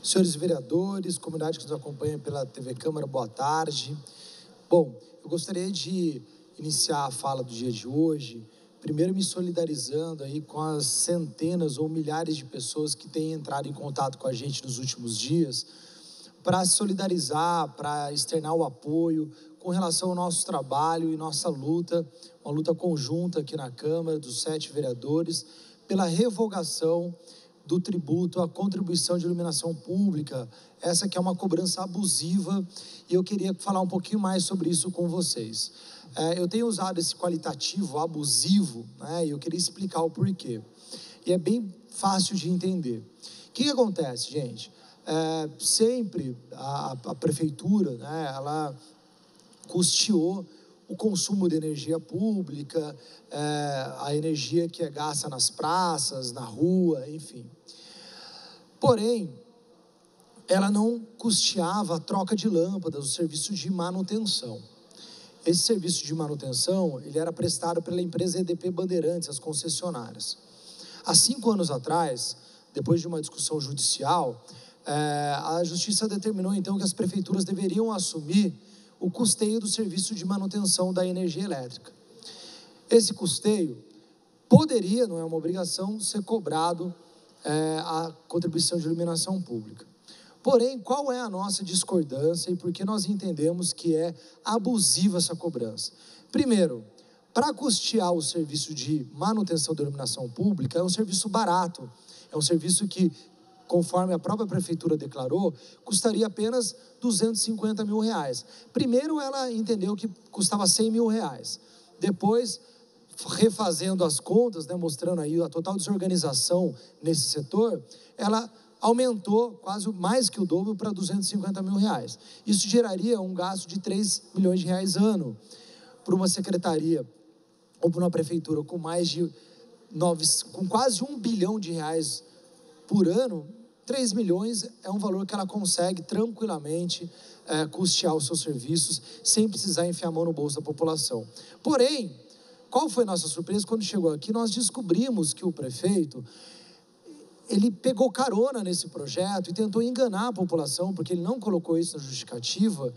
Senhores vereadores, comunidade que nos acompanha pela TV Câmara, boa tarde. Bom, eu gostaria de iniciar a fala do dia de hoje, primeiro me solidarizando aí com as centenas ou milhares de pessoas que têm entrado em contato com a gente nos últimos dias, para se solidarizar, para externar o apoio com relação ao nosso trabalho e nossa luta, uma luta conjunta aqui na Câmara, dos 7 vereadores, pela revogação do tributo à contribuição de iluminação pública, essa que é uma cobrança abusiva, e eu queria falar um pouquinho mais sobre isso com vocês. Eu tenho usado esse qualitativo abusivo, né, e eu queria explicar o porquê. E é bem fácil de entender. O que acontece, gente? Sempre a prefeitura, né, ela custeou o consumo de energia pública, a energia que é gasta nas praças, na rua, enfim. Porém, ela não custeava a troca de lâmpadas, o serviço de manutenção. Esse serviço de manutenção, ele era prestado pela empresa EDP Bandeirantes, as concessionárias. Há 5 anos atrás, depois de uma discussão judicial, a Justiça determinou então que as prefeituras deveriam assumir o custeio do serviço de manutenção da energia elétrica. Esse custeio poderia, não é uma obrigação, ser cobrado a contribuição de iluminação pública. Porém, qual é a nossa discordância e por que nós entendemos que é abusiva essa cobrança? Primeiro, para custear o serviço de manutenção da iluminação pública, é um serviço barato, é um serviço que, conforme a própria prefeitura declarou, custaria apenas R$250 mil. Primeiro ela entendeu que custava R$100 mil. Depois, refazendo as contas, né, mostrando aí a total desorganização nesse setor, ela aumentou quase mais que o dobro para R$250 mil. Isso geraria um gasto de R$3 milhões ano para uma secretaria ou para uma prefeitura com com quase R$1 bilhão por ano. 3 milhões é um valor que ela consegue tranquilamente custear os seus serviços sem precisar enfiar a mão no bolso da população. Porém, qual foi a nossa surpresa? Quando chegou aqui, nós descobrimos que o prefeito, ele pegou carona nesse projeto e tentou enganar a população, porque ele não colocou isso na justificativa,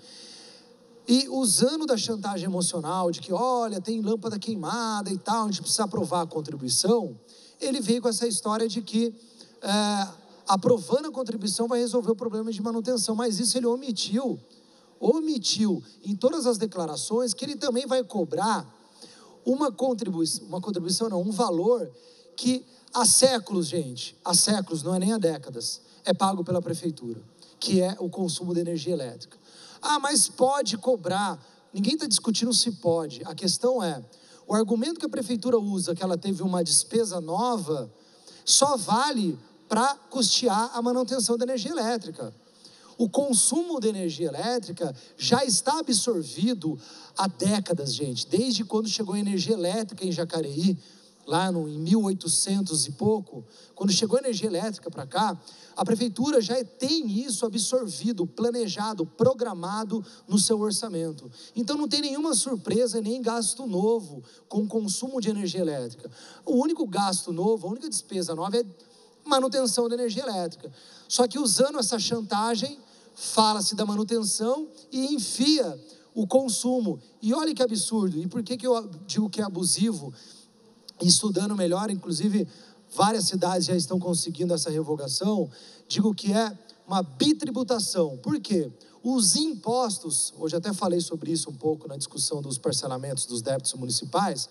e usando da chantagem emocional, de que, olha, tem lâmpada queimada e tal, a gente precisa aprovar a contribuição, ele veio com essa história de que aprovando a contribuição vai resolver o problema de manutenção, mas isso ele omitiu em todas as declarações que ele também vai cobrar um valor que há séculos, gente, não é nem há décadas, é pago pela prefeitura, que é o consumo de energia elétrica. Mas pode cobrar, ninguém está discutindo se pode, a questão é, o argumento que a prefeitura usa, que ela teve uma despesa nova, só vale para custear a manutenção da energia elétrica. O consumo de energia elétrica já está absorvido há décadas, gente. Desde quando chegou a energia elétrica em Jacareí, lá em 1800 e pouco, quando chegou a energia elétrica para cá, a prefeitura já tem isso absorvido, planejado, programado no seu orçamento. Então não tem nenhuma surpresa, nem gasto novo com o consumo de energia elétrica. O único gasto novo, a única despesa nova é manutenção da energia elétrica. Só que usando essa chantagem, fala-se da manutenção e enfia o consumo. E olha que absurdo. E por que eu digo que é abusivo? Estudando melhor, inclusive várias cidades já estão conseguindo essa revogação, digo que é uma bitributação. Por quê? Os impostos, hoje até falei sobre isso um pouco na discussão dos parcelamentos dos débitos municipais,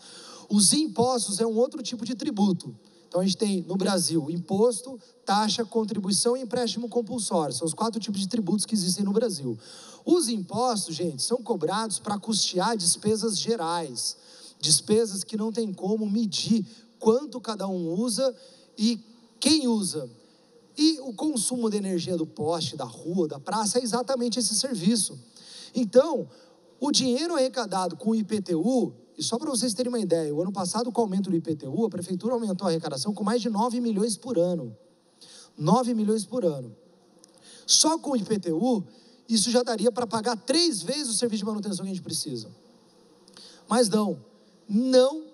os impostos é um outro tipo de tributo. Então a gente tem no Brasil imposto, taxa, contribuição e empréstimo compulsório. São os 4 tipos de tributos que existem no Brasil. Os impostos, gente, são cobrados para custear despesas gerais. Despesas que não tem como medir quanto cada um usa e quem usa. E o consumo de energia do poste, da rua, da praça é exatamente esse serviço. Então, o dinheiro arrecadado com o IPTU, e só para vocês terem uma ideia, o ano passado, com o aumento do IPTU, a prefeitura aumentou a arrecadação com mais de 9 milhões por ano. 9 milhões por ano. Só com o IPTU, isso já daria para pagar 3 vezes o serviço de manutenção que a gente precisa. Mas não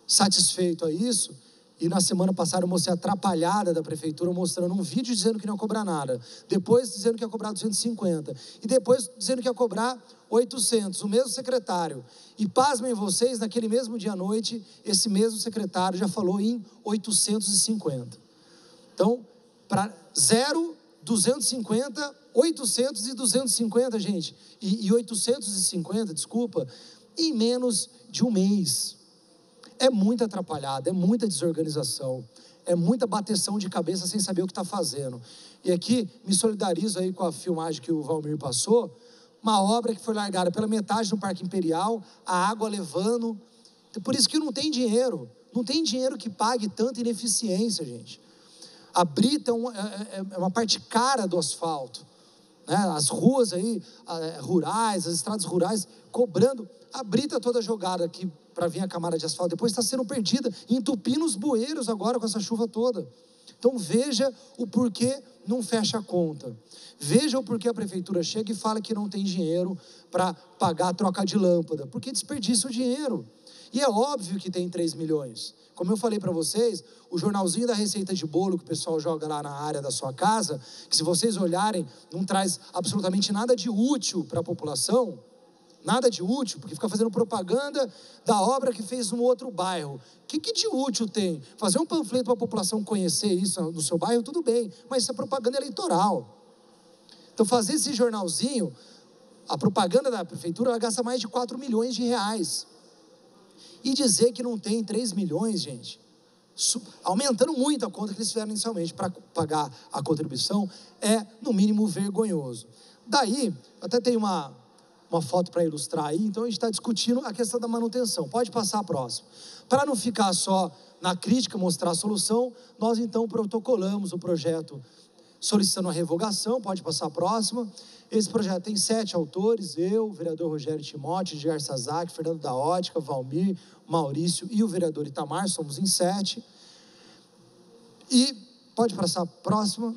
satisfeito a isso, E na semana passada eu mostrei a atrapalhada da prefeitura, mostrando um vídeo dizendo que não ia cobrar nada. Depois dizendo que ia cobrar 250. E depois dizendo que ia cobrar 800, o mesmo secretário. E pasmem vocês, naquele mesmo dia à noite, esse mesmo secretário já falou em 850. Então, para 0, 250, 800 e 250, gente. E 850, desculpa, em menos de um mês. É muita atrapalhada, é muita desorganização, é muita bateção de cabeça sem saber o que está fazendo. E aqui, me solidarizo aí com a filmagem que o Valmir passou, uma obra que foi largada pela metade no Parque Imperial, a água levando, por isso que não tem dinheiro que pague tanta ineficiência, gente. A brita é uma parte cara do asfalto, né? As ruas aí, rurais, as estradas rurais, cobrando, a brita toda jogada aqui, para vir a camada de asfalto, depois está sendo perdida, entupindo os bueiros agora com essa chuva toda. Então veja o porquê não fecha a conta. Veja o porquê a prefeitura chega e fala que não tem dinheiro para pagar a troca de lâmpada, porque desperdiça o dinheiro. E é óbvio que tem 3 milhões. Como eu falei para vocês, o jornalzinho da receita de bolo que o pessoal joga lá na área da sua casa, que se vocês olharem, não traz absolutamente nada de útil para a população, nada de útil, porque fica fazendo propaganda da obra que fez no outro bairro. O que de útil tem? Fazer um panfleto para a população conhecer isso no seu bairro, tudo bem, mas isso é propaganda eleitoral. Então fazer esse jornalzinho, a propaganda da prefeitura, ela gasta mais de 4 milhões de reais. E dizer que não tem 3 milhões, gente, aumentando muito a conta que eles fizeram inicialmente para pagar a contribuição, é no mínimo vergonhoso. Daí, até tem uma foto para ilustrar aí, então a gente está discutindo a questão da manutenção. Pode passar a próxima. Para não ficar só na crítica, mostrar a solução, nós então protocolamos o projeto solicitando a revogação. Pode passar a próxima. Esse projeto tem 7 autores, eu, o vereador Rogério Timóteo, Edgar Sazak, Fernando da Ótica, Valmir, Maurício e o vereador Itamar, somos em 7. E pode passar a próxima.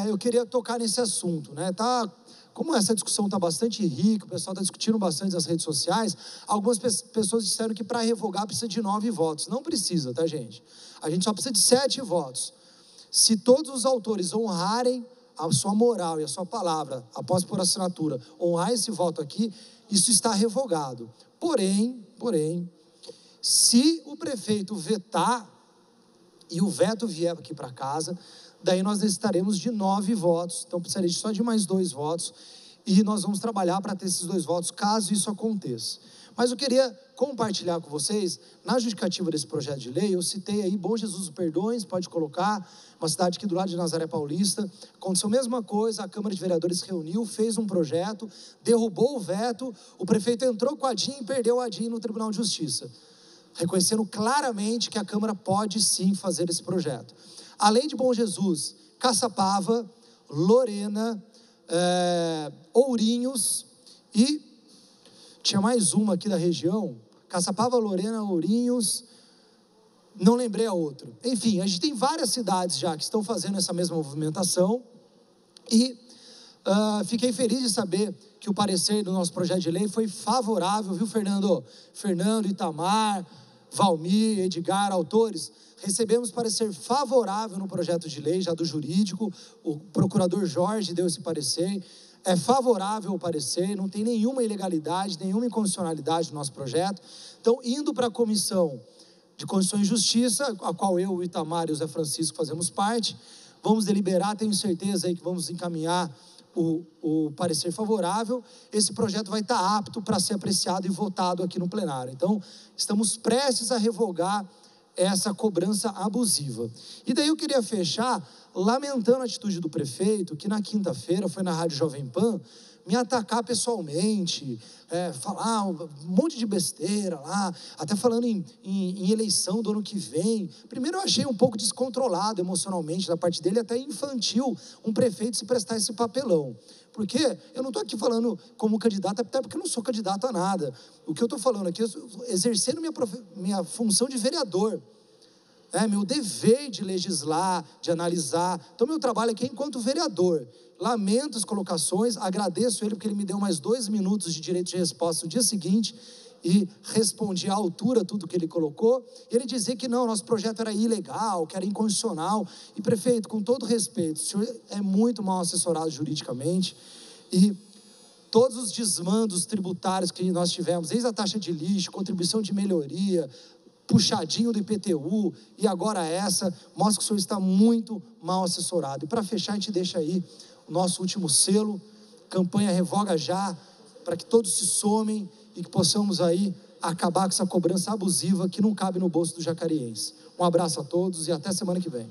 Eu queria tocar nesse assunto, né? Como essa discussão está bastante rica, o pessoal está discutindo bastante nas redes sociais, algumas pessoas disseram que para revogar precisa de 9 votos. Não precisa, tá, gente? A gente só precisa de 7 votos. Se todos os autores honrarem a sua moral e a sua palavra, após por assinatura, honrar esse voto aqui, isso está revogado. Porém, se o prefeito vetar e o veto vier aqui para casa, daí nós necessitaremos de 9 votos, então precisaria só de mais 2 votos, e nós vamos trabalhar para ter esses 2 votos, caso isso aconteça. Mas eu queria compartilhar com vocês, na justificativa desse projeto de lei, eu citei aí Bom Jesus dos Perdões, pode colocar, uma cidade aqui do lado de Nazaré Paulista, aconteceu a mesma coisa, a Câmara de Vereadores reuniu, fez um projeto, derrubou o veto, o prefeito entrou com a DIN e perdeu a DIN no Tribunal de Justiça, reconhecendo claramente que a Câmara pode sim fazer esse projeto. Além de Bom Jesus, Caçapava, Lorena, Ourinhos e tinha mais uma aqui da região, Caçapava, Lorena, Ourinhos, não lembrei a outra. Enfim, a gente tem várias cidades já que estão fazendo essa mesma movimentação e fiquei feliz de saber que o parecer do nosso projeto de lei foi favorável, viu, Fernando? Fernando, Itamar, Valmir, Edgar, autores, recebemos parecer favorável no projeto de lei, já do jurídico, o procurador Jorge deu esse parecer, é favorável o parecer, não tem nenhuma ilegalidade, nenhuma inconstitucionalidade no nosso projeto. Então, indo para a Comissão de Constituição e Justiça, a qual eu, o Itamar e o Zé Francisco fazemos parte, vamos deliberar, tenho certeza aí que vamos encaminhar o parecer favorável. Esse projeto vai estar apto para ser apreciado e votado aqui no plenário. Então, estamos prestes a revogar essa cobrança abusiva. E daí eu queria fechar lamentando a atitude do prefeito, que na quinta-feira foi na Rádio Jovem Pan me atacar pessoalmente, falar um monte de besteira lá, até falando em eleição do ano que vem. Primeiro eu achei um pouco descontrolado emocionalmente da parte dele, até infantil, um prefeito se prestar esse papelão. Porque eu não estou aqui falando como candidato, até porque eu não sou candidato a nada. O que eu estou falando aqui, exercendo minha função de vereador. Meu dever de legislar, de analisar. Então, meu trabalho aqui é enquanto vereador. Lamento as colocações, agradeço ele porque ele me deu mais 2 minutos de direito de resposta no dia seguinte e respondi à altura tudo que ele colocou. Ele dizia que não, nosso projeto era ilegal, que era inconstitucional. E prefeito, com todo respeito, o senhor é muito mal assessorado juridicamente e todos os desmandos tributários que nós tivemos, desde a taxa de lixo, contribuição de melhoria, puxadinho do IPTU e agora essa, mostra que o senhor está muito mal assessorado. E para fechar, a gente deixa aí o nosso último selo, campanha Revoga Já, para que todos se somem e que possamos aí acabar com essa cobrança abusiva que não cabe no bolso do jacariense. Um abraço a todos e até semana que vem.